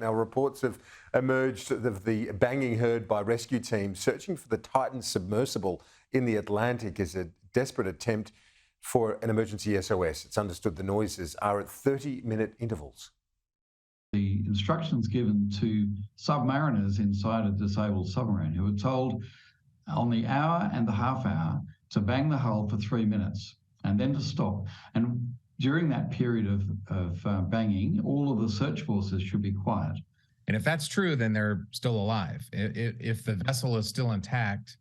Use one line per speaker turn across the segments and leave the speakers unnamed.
Now, reports have emerged of the banging heard by rescue teams searching for the Titan submersible in the Atlantic as a desperate attempt for an emergency SOS. It's understood the noises are at 30-minute intervals.
The instructions given to submariners inside a disabled submarine who were told on the hour and the half hour to bang the hull for 3 minutes and then to stop. And during that period of banging, all of the search forces should be quiet.
And if that's true, then they're still alive. If the vessel is still intact,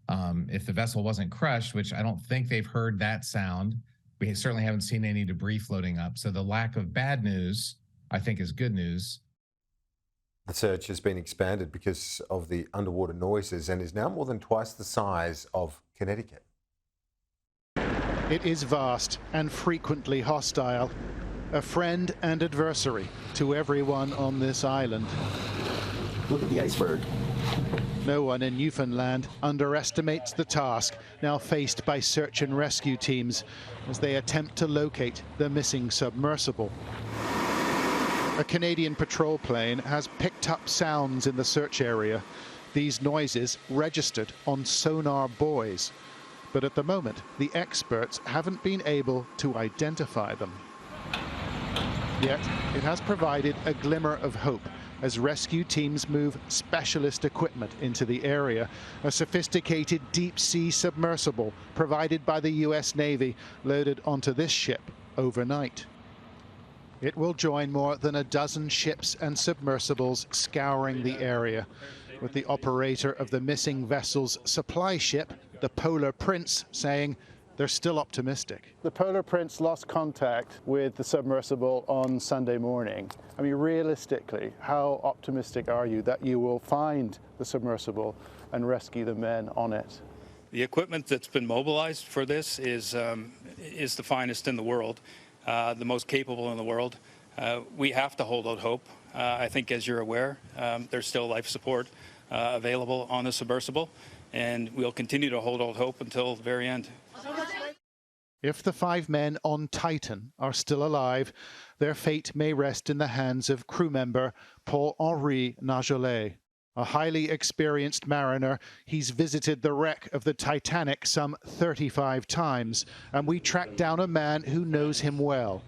if the vessel wasn't crushed, which I don't think they've heard that sound, we certainly haven't seen any debris floating up. So the lack of bad news, I think, is good news.
The search has been expanded because of the underwater noises and is now more than twice the size of Connecticut.
It is vast and frequently hostile, a friend and adversary to everyone on this island.
Look at the iceberg.
No one in Newfoundland underestimates the task now faced by search and rescue teams as they attempt to locate the missing submersible. A Canadian patrol plane has picked up sounds in the search area. These noises registered on sonar buoys. But at the moment, the experts haven't been able to identify them. Yet, it has provided a glimmer of hope as rescue teams move specialist equipment into the area. A sophisticated deep-sea submersible provided by the US Navy loaded onto this ship overnight. It will join more than a dozen ships and submersibles scouring the area, with the operator of the missing vessel's supply ship, the Polar Prince, saying they're still optimistic.
The Polar Prince lost contact with the submersible on Sunday morning. I mean, realistically, how optimistic are you that you will find the submersible and rescue the men on it?
The equipment that's been mobilized for this is the finest in the world, the most capable in the world. We have to hold out hope. I think, as you're aware, there's still life support available on the submersible, and we'll continue to hold out hope until the very end.
If the 5 men on Titan are still alive, their fate may rest in the hands of crew member Paul-Henri Najolet. A highly experienced mariner, he's visited the wreck of the Titanic some 35 times, and we tracked down a man who knows him well.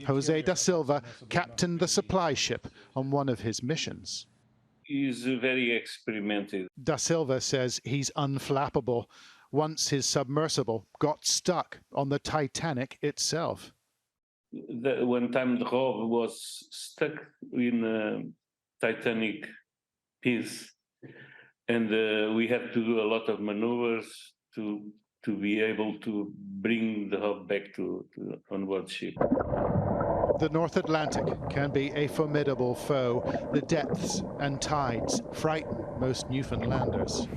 Jose da Silva captained the supply ship on one of his missions.
He's very experimented.
Da Silva says he's unflappable. Once his submersible got stuck on the Titanic itself.
One time the rover was stuck in a Titanic piece, and we had to do a lot of maneuvers to be able to bring the hub back to onboard ship.
The North Atlantic can be a formidable foe. The depths and tides frighten most Newfoundlanders.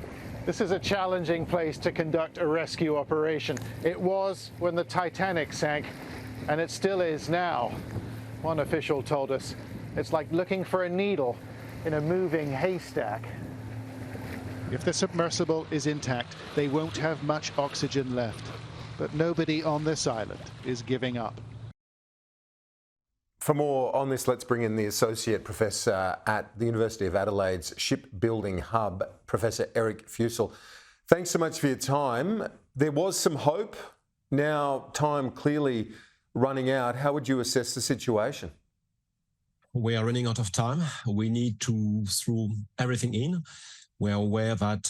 This is a challenging place to conduct a rescue operation. It was when the Titanic sank, and it still is now. One official told us it's like looking for a needle in a moving haystack.
If the submersible is intact, they won't have much oxygen left. But nobody on this island is giving up.
For more on this, let's bring in the Associate Professor at the University of Adelaide's Shipbuilding Hub, Professor Eric Fusil. Thanks so much for your time. There was some hope. Now time clearly running out. How would you assess the situation?
We are running out of time. We need to throw everything in. We are aware that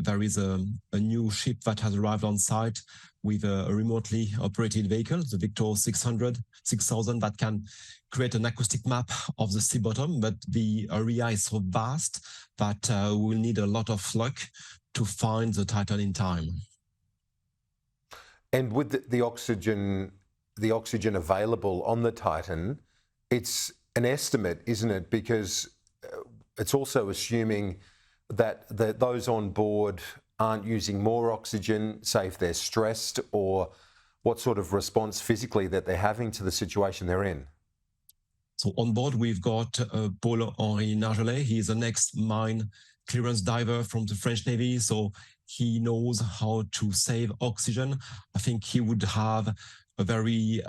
there is a new ship that has arrived on site with a remotely operated vehicle, the Victor 6000, that can create an acoustic map of the sea bottom, but the area is so vast that we will need a lot of luck to find the Titan in time.
And with the oxygen available on the Titan, it's an estimate, isn't it? Because it's also assuming that those on board aren't using more oxygen, say if they're stressed, or what sort of response physically that they're having to the situation they're in.
So on board, we've got Paul-Henri Najolet. He's an ex-mine clearance diver from the French Navy, so he knows how to save oxygen. I think he would have a very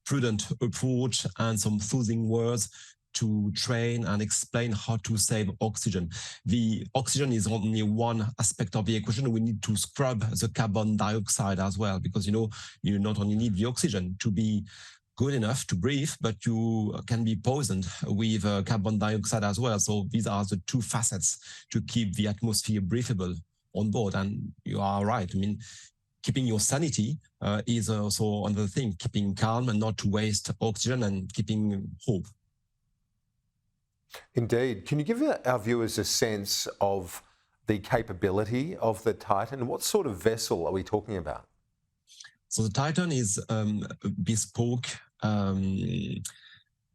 prudent approach and some soothing words to train and explain how to save oxygen. The oxygen is only one aspect of the equation. We need to scrub the carbon dioxide as well, because you not only need the oxygen to be good enough to breathe, but you can be poisoned with carbon dioxide as well. So these are the two facets to keep the atmosphere breathable on board. And you are right. I mean, keeping your sanity is also another thing, keeping calm and not to waste oxygen and keeping hope.
Indeed. Can you give our viewers a sense of the capability of the Titan? What sort of vessel are we talking about?
So the Titan is a bespoke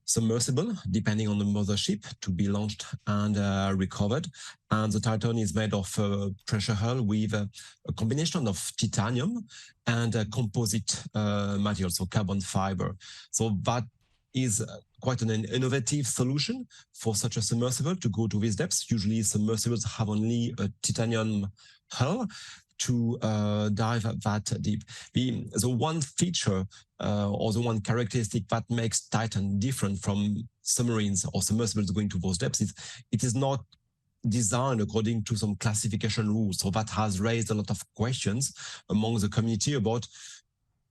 submersible, depending on the mothership, to be launched and recovered. And the Titan is made of a pressure hull with a combination of titanium and a composite material, so carbon fiber. So that is quite an innovative solution for such a submersible to go to these depths. Usually submersibles have only a titanium hull to dive that deep. The one feature or the one characteristic that makes Titan different from submarines or submersibles going to those depths is it is not designed according to some classification rules. So that has raised a lot of questions among the community about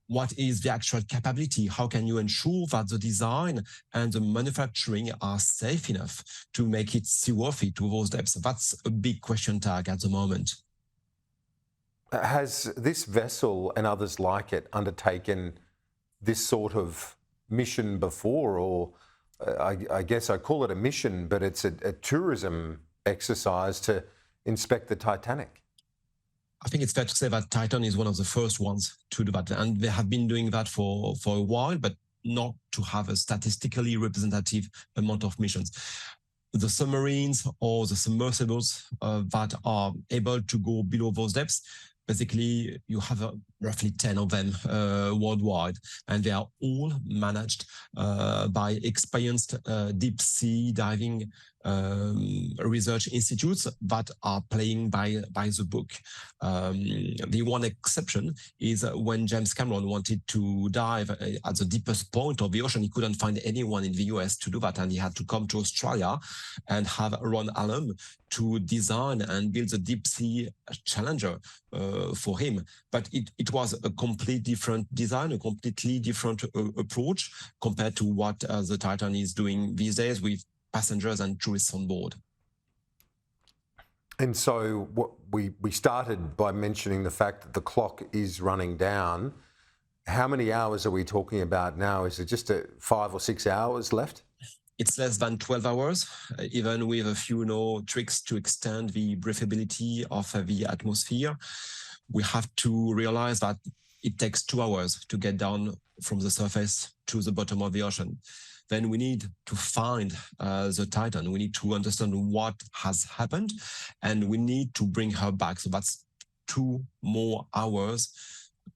what is the actual capability? How can you ensure that the design and the manufacturing are safe enough to make it seaworthy to those depths? That's a big question tag at the moment.
Has this vessel and others like it undertaken this sort of mission before? Or I guess I call it a mission, but it's a tourism exercise to inspect the Titanic.
I think it's fair to say that Titan is one of the first ones to do that. And they have been doing that for a while, but not to have a statistically representative amount of missions. The submarines or the submersibles that are able to go below those depths, basically you have roughly 10 of them worldwide, and they are all managed by experienced deep sea diving research institutes that are playing by the book. The one exception is when James Cameron wanted to dive at the deepest point of the ocean. He couldn't find anyone in the US to do that, and he had to come to Australia and have Ron Allum to design and build the deep sea Challenger for him. But it was a completely different design, a completely different approach compared to what the Titan is doing these days with passengers and tourists on board.
And so what we started by mentioning the fact that the clock is running down. How many hours are we talking about now? Is it just 5 or 6 hours left?
It's less than 12 hours, even with a few tricks to extend the breathability of the atmosphere. We have to realize that it takes 2 hours to get down from the surface to the bottom of the ocean. Then we need to find the Titan. We need to understand what has happened, and we need to bring her back. So that's 2 more hours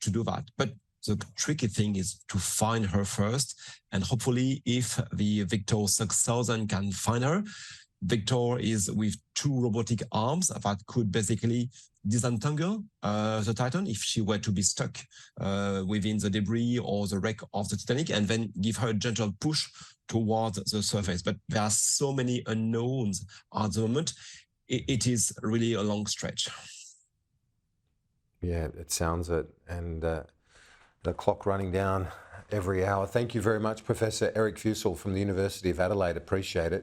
to do that. But the tricky thing is to find her first, and hopefully if the Victor 6000 can find her, Victor is with 2 robotic arms that could basically disentangle the Titan if she were to be stuck within the debris or the wreck of the Titanic, and then give her a gentle push towards the surface. But there are so many unknowns at the moment. It is really a long stretch.
Yeah, it sounds it. And the clock running down every hour. Thank you very much, Professor Eric Fusil from the University of Adelaide. Appreciate it.